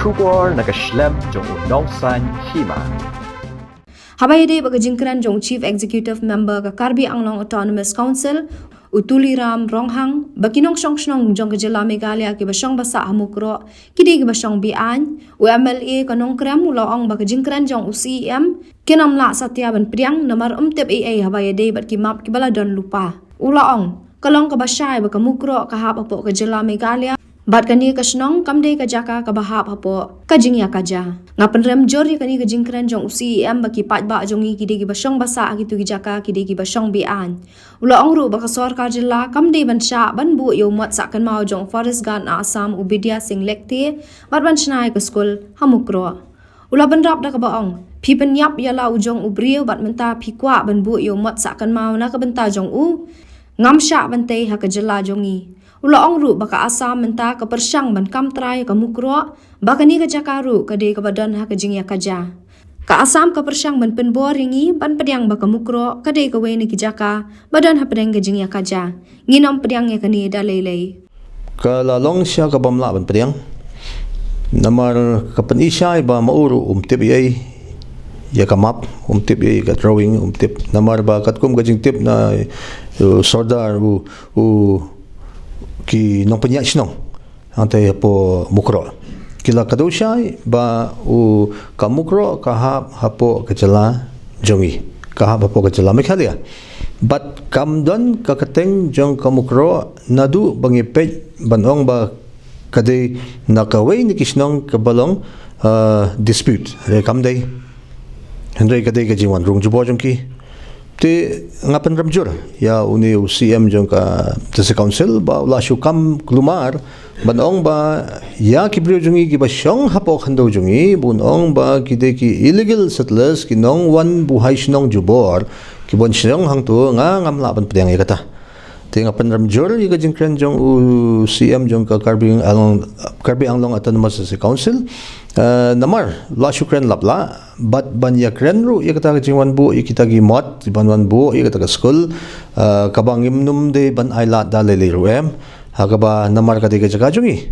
Trubor nakaslem jong Nongsan Hima. Habai de bagajingkran jong Chief Executive Member ka Karbi Anglong Autonomous Council Utuliram Ronghang bakinong song jong kajela Meghalaya ki basong basa hamukro kidi ki basong bian UMLA kanong krem ulaong bagajingkran jong UCM kinamla satya ban priang namar tep AA habai de bat ki map ki bala don lupa ulaong kalong ka basay bakamukro kahap apo kajela Meghalaya bat kani kasnong kamde ka jaka ka bahap hapo kajingya kaja ngapen rem jori kani ka jingkran jong UCM baki pat ba jongi kidi ki basong basa gitu ki jaka kidi ki basong bian ula ongru baka sarkar jilla kamde ban sha ban bu yo mat sakan mau jong Forest Guard Assam Ubidia Singh Lekte bat ban snai ka skul hamukro ula ban rap da ka baong pipen yap yala ujong ubriu bat menta pikwa ban bu yo mat sakan mau na ka benta jong u ngam sha bante ha ka jilla jongi ula ongru baka Assam menta ka persyang ban kam trai ka mukro baka ni ka jakaru ka de ka badan ha ka jingya kaja ka Assam ka persyang ban penbo ringi ban pediang baka mukro ka de ka weni ki jaka badan ha pedang ka jingya kaja nginom pediang ya kani da lelei ka lalong siya ka bamla ban pediang namar ka pen isay ba mauru tip ay ya ka map tip ay ka drawing tip namar ba kat kum ka jing tip na sordar ki nong penyak sinong ante po mukro kila kado siya ba ka mukro kahap hapo kajala jongi kahap hapo kajala Meghalaya but kamdon kakateng jong ka mukro nadu bangipej banong ba kade nakaway ni kisnong kabalong dispute re kamday hendray kade ka jingwan rung jubo jongki ti ngapan ramjur ya uni UCM jong ka sa council ba ula syukam klumar banong ba ya kibrio jongi ki ba syong hapo khando jongi bunong ba kide ki illegal settlers ki nong wan buhay sinong jubor ki bon syong hang tu nga ngamla ban pedang ya kata ti ngapan ramjur ya ka jingkran jong UCM jong ka Karbi Anglong Autonomous Council namar la syukran lapla bat ban yakren ru ya kata jingwan bu ikita gi mot banwan bu ya kata school kabangim num de ban aila dalele ru hagaba namar ka de jaga jungi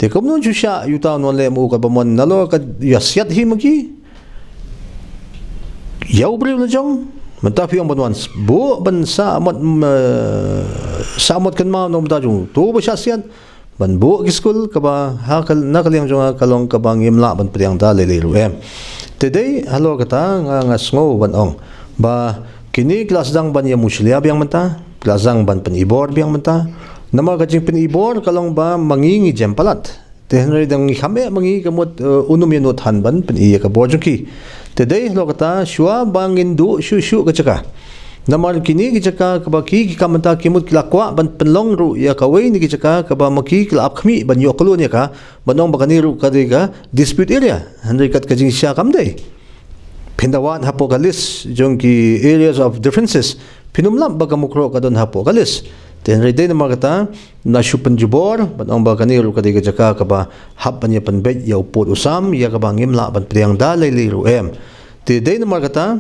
te komno jusha yuta non le mu ka bamon nalo ka yasyat himagi yau bre la jong mentapi ang banwan bu ban sa mot kan ma nom da jung to ba syasian ban bu ki school kaba hakal nakaliang jong kalong kabang imla ban priang da lele ru today halo kata nga sngo ban ong ba kini kelas dang ban ya muslia biang menta kelas dang ban penibor biang menta nama ka jing penibor kalong ba mangingi jempalat tehnri dang khame mangi kamot 1 minut han ban peniya ka borjoki today halo kata shua bangin du shu ka chaka namar kini ki jaka kabaki ki kamanta kimut kilakwa ban penlong ru ya kawai ni ki jaka kaba maki kila apkhmi ban yo kolon ya ka banong bakani ru kadega dispute area handai kat kajing sya kamdai pindawan hapo galis jong ki areas of differences pinumlam bagamukro kadon hapo galis ten rede namar kata na shupan jubor banong bakani ru kadega jaka kaba hap ban ya panbet ya upot usam ya kaba ngimla ban priang dalai ru te de namar kata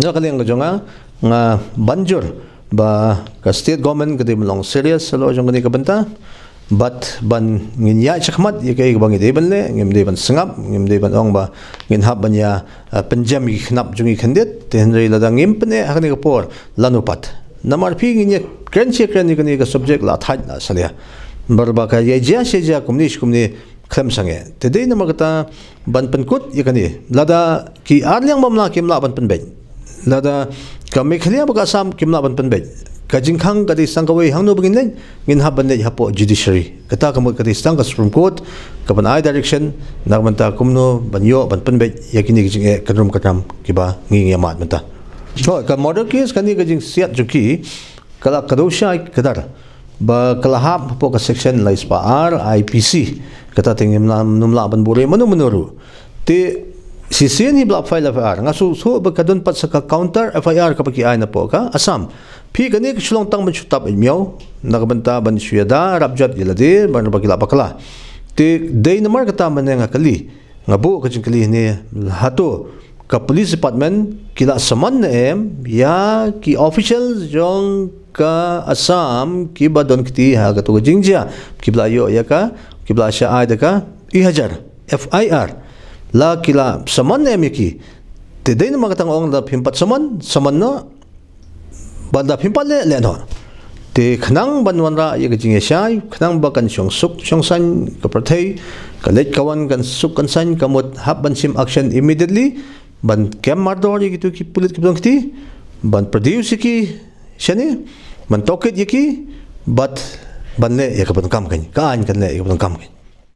nakaliang kajonga nga banjur ba ka state government kadi malong serious salo jong kani kabanta but ban nginya chakmat ye kay bangi de ban le ngim de ban sangap ngim de ban ong ba ngin hab ban ya penjam gi khnap jungi khandet ten rei la dangim pne hakni ka por lanupat namar phi nginya krenche kren ni ka subject la thai na salia barba ka ye ja she ja kumni kham sange te de namar kata ban pankut ye kani lada ki arliang mamla kimla ban pen be lada ka Meghalaya baka Assam kimla ban pen be ka jingkhang ka di sangkawai hangno bangin len ngin haban le hapo judiciary kata kamot ka di sang ka Supreme Court ka ban ai direction nagmanta kumno banyo ban pen be yakini jing kadrum katam kiba ngi yamat mata so ka murder case kani ka jing siat juki kala kadosha kadar ba kalahap hapo ka section la ispa IPC kata tingim numla ban bure menuru te sisian blap file FIR ngasu so bakadon pat sa counter FIR kapaki ay na po ka Assam pi kani sulong tang menchutap miao nakabanta ban syada rabjat ilade ban bakila bakala te day na markata man nga kali ngabu ka kali ni hato ka police department kila saman na ya ki officials jong ka Assam ki badon kiti ha ka to jingja kibla yo ya ka kibla sha ay da ka 1000 FIR la kila saman em yaki today na magatang ong da pimpat saman no banda pimpat le no te khnang banwan ra ye jing shai khnang ba kan syong suk syong san ka prathai ka let kawan kan suk kan san kamot hab ban sim action immediately ban kem mardor ye gitu ki pulit ki dong ti ban produce ki shani ban toket ye ki but ban le ye ka ban kam kan le ye ka ban kam kan